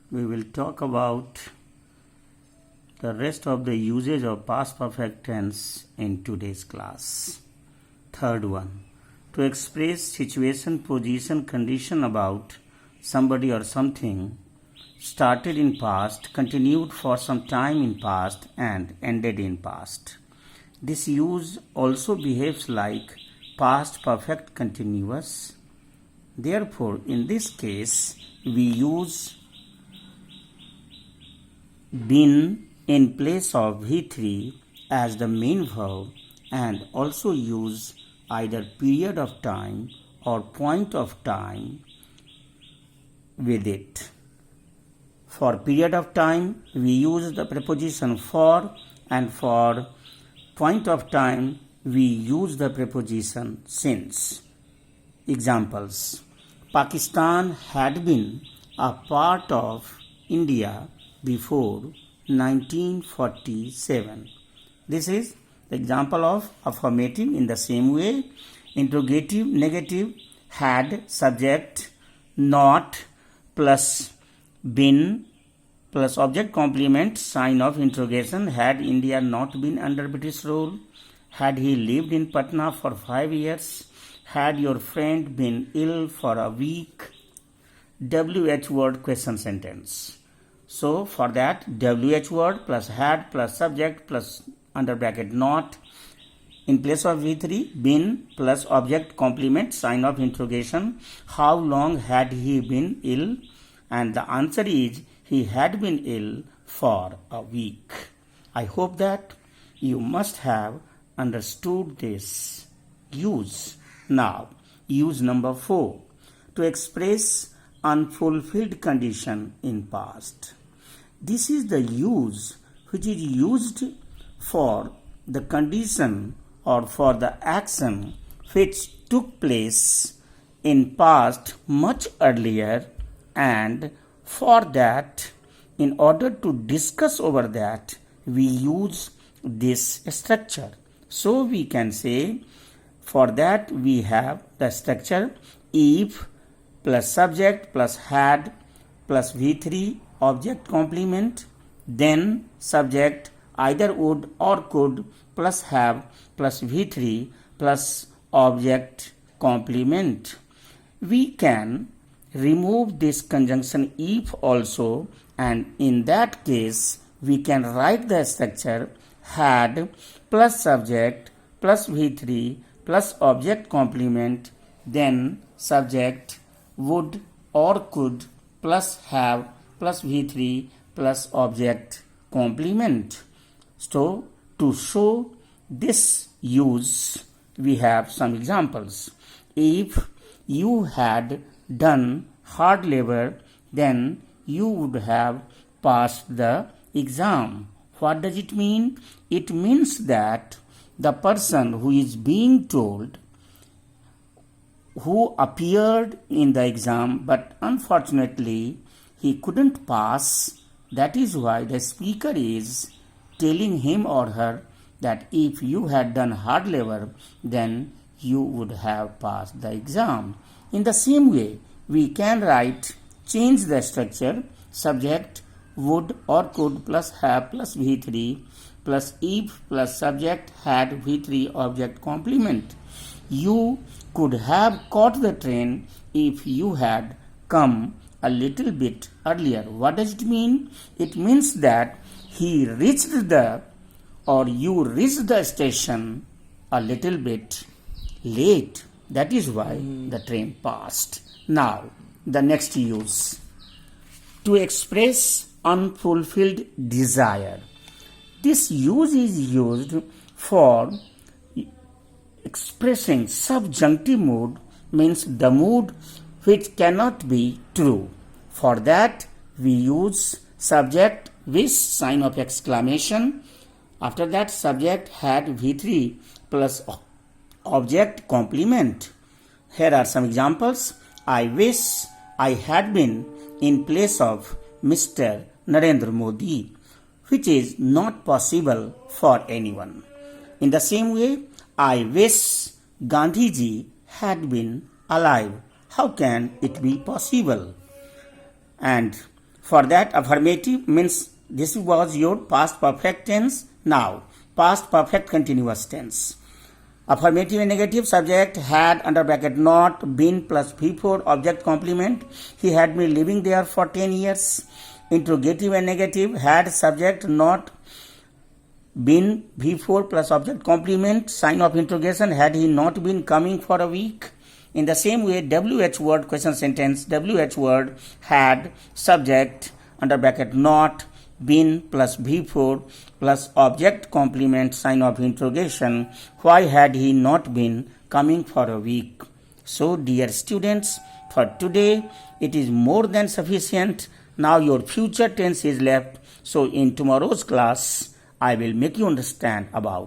we will talk about the rest of the usage of past perfect tense in today's class. Third one, to express situation, position, condition about somebody or something, started in past, continued for some time in past, and ended in past. This use also behaves like past perfect continuous. Therefore, in this case, we use been in place of V3 as the main verb and also use either period of time or point of time with it. For period of time, we use the preposition for, and for point of time, we use the preposition since. Examples: Pakistan had been a part of India before 1947. This is the example of affirmative. In the same way, interrogative, negative, had, subject, not, plus been, plus object complement, sign of interrogation. Had India not been under British rule? Had he lived in Patna for 5 years? Had your friend been ill for a week? WH word question sentence. So for that, WH word plus had plus subject plus under bracket not, in place of V3, been plus object complement, sign of interrogation. How long had he been ill? And the answer is he had been ill for a week. I hope that you must have understood this use. Now, use number 4, to express unfulfilled condition in past. This is the use which is used for the condition or for the action which took place in past much earlier, and for that, in order to discuss over that, we use this structure. So we can say, for that we have the structure if plus subject plus had plus V3 object complement, then subject either would or could plus have plus V3 plus object complement. We can remove this conjunction if also, and in that case we can write the structure had plus subject plus V3 plus object complement, then subject would or could plus have plus V3 plus object complement. So to show this use, we have some examples. If you had done hard labor, then you would have passed the exam. What does it mean? It means that the person who is being told, who appeared in the exam but unfortunately he couldn't pass, that is why the speaker is telling him or her that if you had done hard labor, then you would have passed the exam. In the same way, we can change the structure, subject would or could plus have plus V3 plus if plus subject had V3 object complement. You could have caught the train if you had come a little bit earlier. What does it mean? It means that you reached the station a little bit late. That is why the train passed. Now, the next use, to express unfulfilled desire. This use is used for expressing subjunctive mood, means the mood which cannot be true. For that, we use subject wish, sign of exclamation. After that, subject had V3 plus object complement. Here are some examples. I wish I had been in place of Mr. Narendra Modi, which is not possible for anyone. In the same way, I wish Gandhiji had been alive. How can it be possible? And For that, affirmative means this was your past perfect tense. Now, past perfect continuous tense. Affirmative and negative, subject had under bracket not been plus before object complement. He had been living there for 10 years. Interrogative and negative, had subject not been before plus object complement, sign of interrogation, had he not been coming for a week. In the same way, WH word question sentence, WH word had subject under bracket not been plus before plus object complement, sign of interrogation. Why had he not been coming for a week? So, dear students, for today it is more than sufficient. Now your future tense is left. So, in tomorrow's class, I will make you understand about